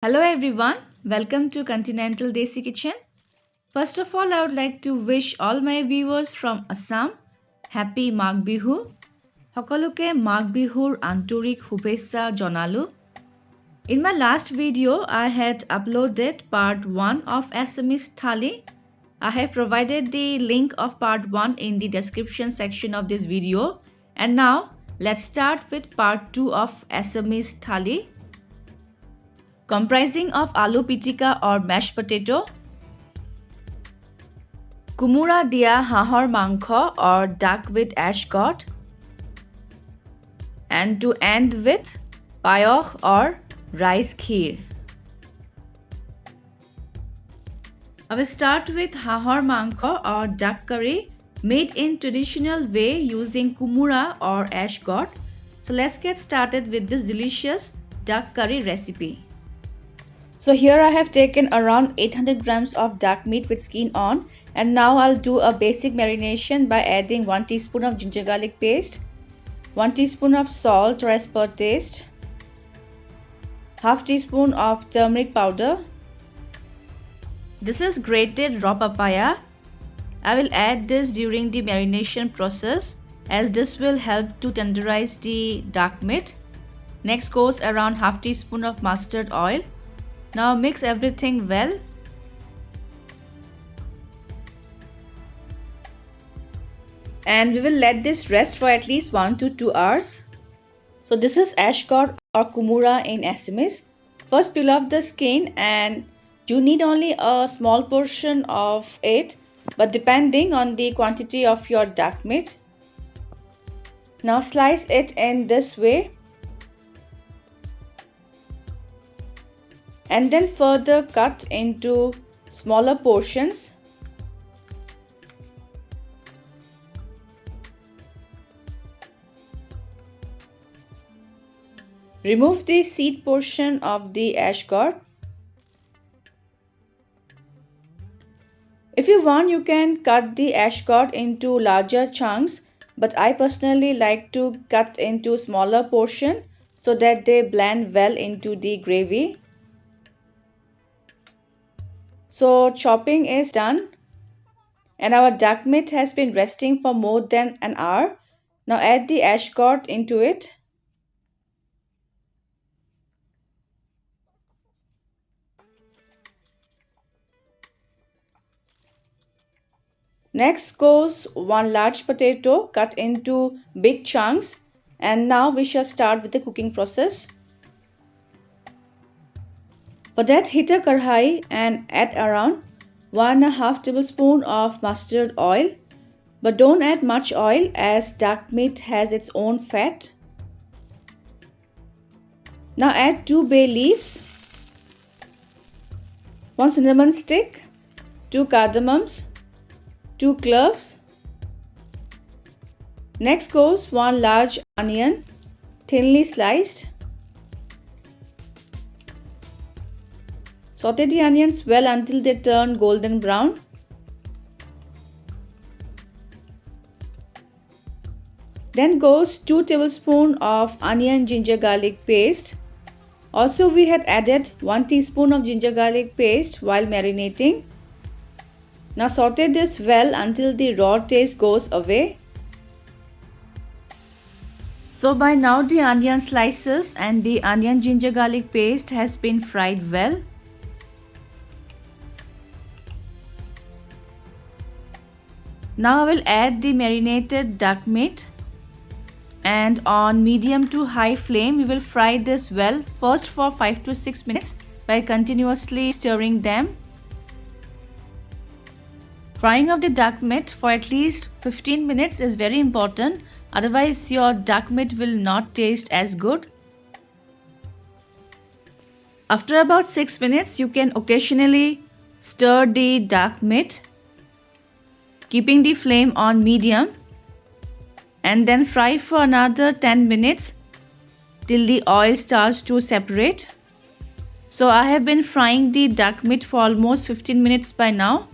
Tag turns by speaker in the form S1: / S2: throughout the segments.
S1: Hello everyone, welcome to Continental Desi Kitchen. First of all, I would like to wish all my viewers from Assam happy Magh Bihu. Hokaloke Magh Bihur Antorik Shubhechha Jonalu. In my last video, I had uploaded part 1 of Assamese Thali. I have provided the link of part 1 in the description section of this video. And now, let's start with part 2 of Assamese Thali, comprising of aloo pitika or mashed potato, kumura dia hahor mangkho or duck with ashgot, and to end with payoh or rice kheer. I will start with hahor mangkho or duck curry made in traditional way using kumura or ashgot. So let's get started with this delicious duck curry recipe. So here I have taken around 800 grams of duck meat with skin on, and now I'll do a basic marination by adding 1 teaspoon of ginger garlic paste, 1 teaspoon of salt or as per taste, half teaspoon of turmeric powder. This is grated raw papaya. I will add this during the marination process as this will help to tenderize the duck meat. Next goes around half teaspoon of mustard oil. Now mix everything well. And we will let this rest for at least 1 to 2 hours. So this is ashgot or kumura in Assamese. First peel off the skin, and you need only a small portion of it, but depending on the quantity of your duck meat. Now slice it in this way. And then further cut into smaller portions. Remove the seed portion of the ashgot. If you want, you can cut the ashgot into larger chunks, but I personally like to cut into smaller portion so that they blend well into the gravy. So chopping is done and our duck meat has been resting for more than an hour. Now add the ashgot into it. Next goes 1 large potato cut into big chunks, and now we shall start with the cooking process. For that, heat a karhai and add around 1.5 tablespoon of mustard oil, but don't add much oil as duck meat has its own fat. Now add 2 bay leaves, 1 cinnamon stick, 2 cardamoms, 2 cloves. Next goes 1 large onion, thinly sliced. Saute the onions well until they turn golden brown. Then goes 2 tablespoons of onion ginger garlic paste. Also we had added 1 teaspoon of ginger garlic paste while marinating. Now saute this well until the raw taste goes away. So by now the onion slices and the onion ginger garlic paste has been fried well. Now I will add the marinated duck meat, and on medium to high flame we will fry this well first for 5 to 6 minutes by continuously stirring them. Frying of the duck meat for at least 15 minutes is very important, otherwise your duck meat will not taste as good. After about 6 minutes you can occasionally stir the duck meat, keeping the flame on medium, and then fry for another 10 minutes till the oil starts to separate. So I have been frying the duck meat for almost 15 minutes by now.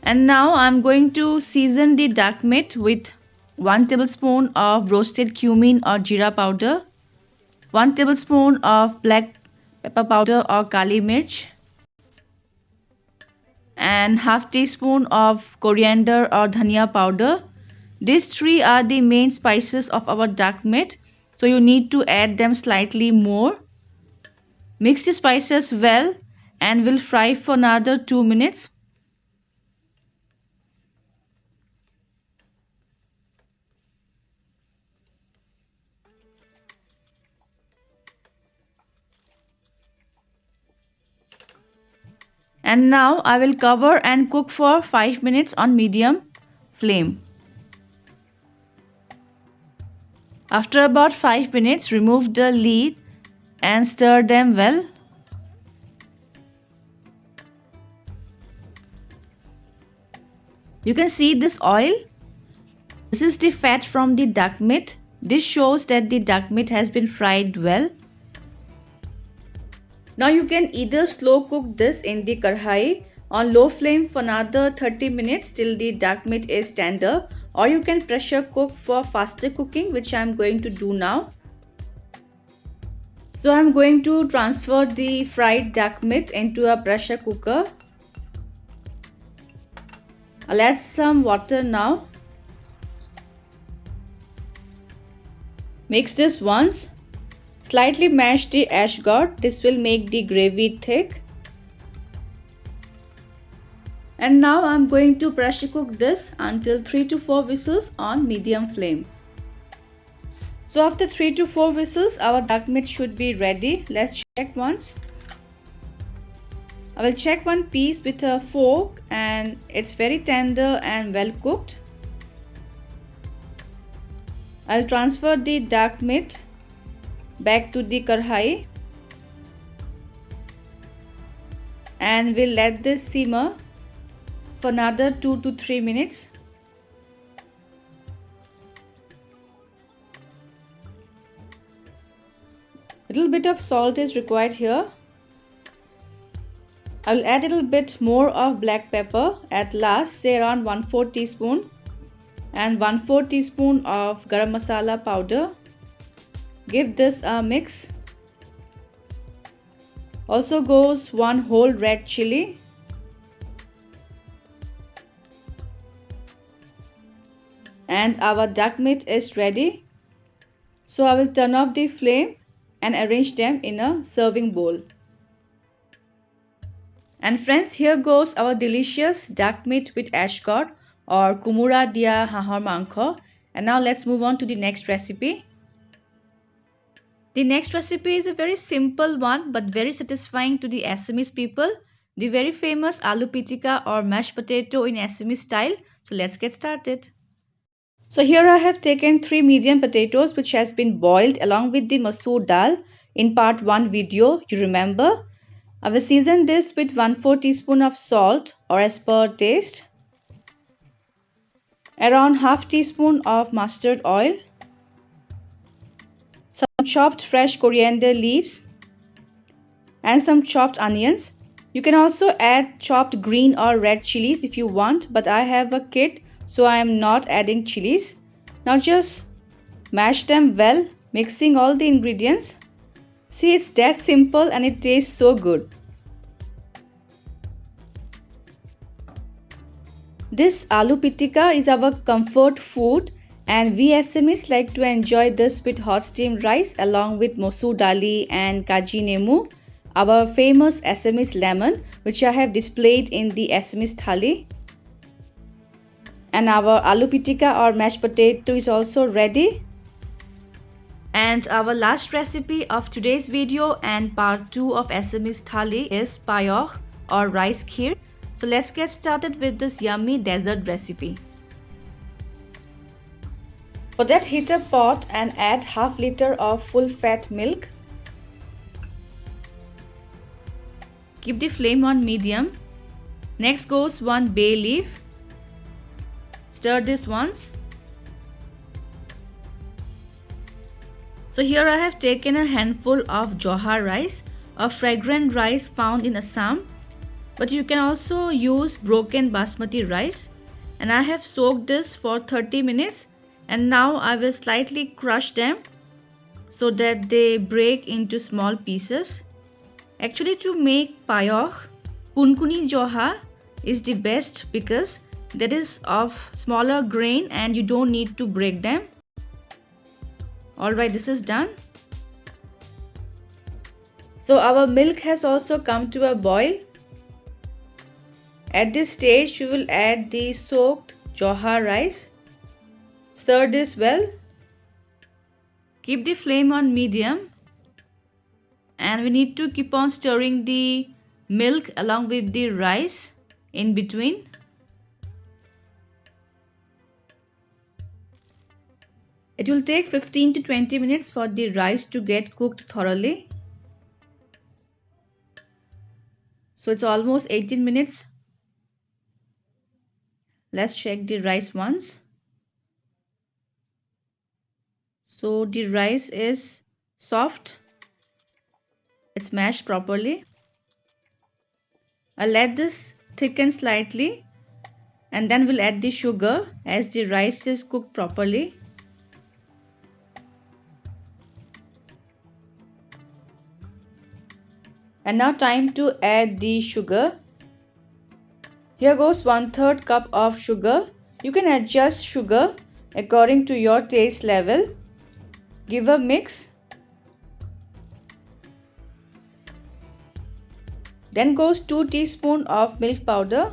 S1: And now I am going to season the duck meat with 1 tablespoon of roasted cumin or jeera powder, 1 tablespoon of black pepper powder or kali mirch, and half teaspoon of coriander or dhania powder. These three are the main spices of our duck meat, so you need to add them slightly more. Mix the spices well and will fry for another 2 minutes. And now I will cover and cook for 5 minutes on medium flame. After about 5 minutes, remove the lid and stir them well. You can see this oil. This is the fat from the duck meat. This shows that the duck meat has been fried well. Now you can either slow cook this in the karhai on low flame for another 30 minutes till the duck meat is tender, or you can pressure cook for faster cooking, which I am going to do now. So I am going to transfer the fried duck meat into a pressure cooker. I'll add some water now. Mix this once. Slightly mash the ashgort. This will make the gravy thick. And now I'm going to pressure cook this until 3 to 4 whistles on medium flame. So after 3 to 4 whistles, our duck meat should be ready. Let's check once. I will check one piece with a fork and it's very tender and well cooked. I'll transfer the duck meat back to the karhai and we'll let this simmer for another 2 to 3 minutes. Little bit of salt is required here. I will add a little bit more of black pepper at last, say around 1/4 teaspoon, and 1/4 teaspoon of garam masala powder. Give this a mix. Also goes 1 whole red chili. And our duck meat is ready. So I will turn off the flame and arrange them in a serving bowl. And friends, here goes our delicious duck meat with ashgort or kumura dia hahor mangkho. And now let's move on to the next recipe. The next recipe is a very simple one but very satisfying to the Assamese people. The very famous aloo pitika or mashed potato in Assamese style. So let's get started. So here I have taken 3 medium potatoes which has been boiled along with the masoor dal in part 1 video, you remember. I will season this with 1/4 teaspoon of salt or as per taste, around half teaspoon of mustard oil, some chopped fresh coriander leaves and some chopped onions. You can also add chopped green or red chilies if you want, but I have a kit so I am not adding chilies. Now just mash them well, mixing all the ingredients. See, it's that simple and it tastes so good. This aloo pitika is our comfort food and we Assamese like to enjoy this with hot steamed rice along with masoor dali and kaji nemu, our famous Assamese lemon which I have displayed in the Assamese thali. And our aloo pitika or mashed potato is also ready. And our last recipe of today's video and part 2 of Assamese thali is payokh or rice kheer. So let's get started with this yummy dessert recipe. For that, heat a pot and add half liter of full fat milk. Keep the flame on medium. Next goes 1 bay leaf. Stir this once. So here I have taken a handful of johar rice, a fragrant rice found in Assam, but you can also use broken basmati rice. And I have soaked this for 30 minutes And now I will slightly crush them so that they break into small pieces. Actually, to make payokh, kunkuni joha is the best because that is of smaller grain and you don't need to break them. Alright, this is done. So our milk has also come to a boil. At this stage, we will add the soaked joha rice. Stir this well. Keep the flame on medium. And we need to keep on stirring the milk along with the rice in between. It will take 15 to 20 minutes for the rice to get cooked thoroughly. So it's almost 18 minutes. Let's check the rice once. So the rice is soft. It's mashed properly. I'll let this thicken slightly and then we'll add the sugar as the rice is cooked properly. And now time to add the sugar. Here goes 1/3 cup of sugar. You can adjust sugar according to your taste level. Give a mix. Then goes 2 teaspoons of milk powder.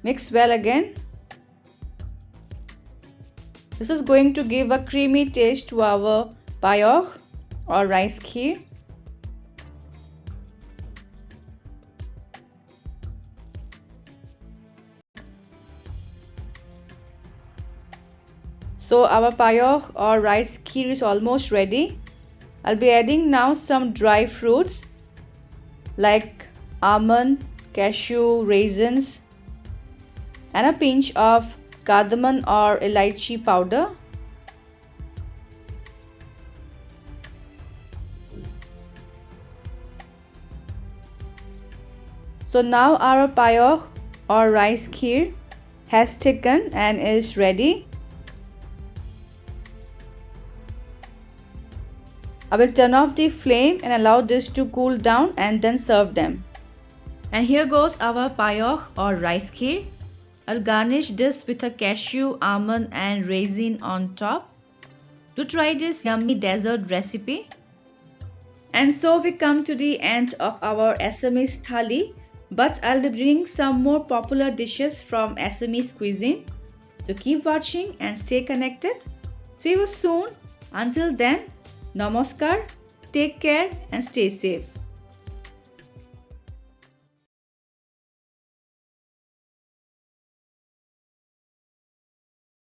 S1: Mix well again. This is going to give a creamy taste to our payokh or rice kheer. So our payokh or rice kheer is almost ready. I'll be adding now some dry fruits like almond, cashew, raisins and a pinch of cardamom or elaichi powder. So now our payokh or rice kheer has thickened and is ready. I will turn off the flame and allow this to cool down and then serve them. And here goes our payokh or rice kheer. I'll garnish this with a cashew, almond and raisin on top. Do try this yummy dessert recipe. And so we come to the end of our Assamese thali, but I'll be bringing some more popular dishes from Assamese cuisine. So keep watching and stay connected. See you soon. Until then, namaskar, take care and stay safe.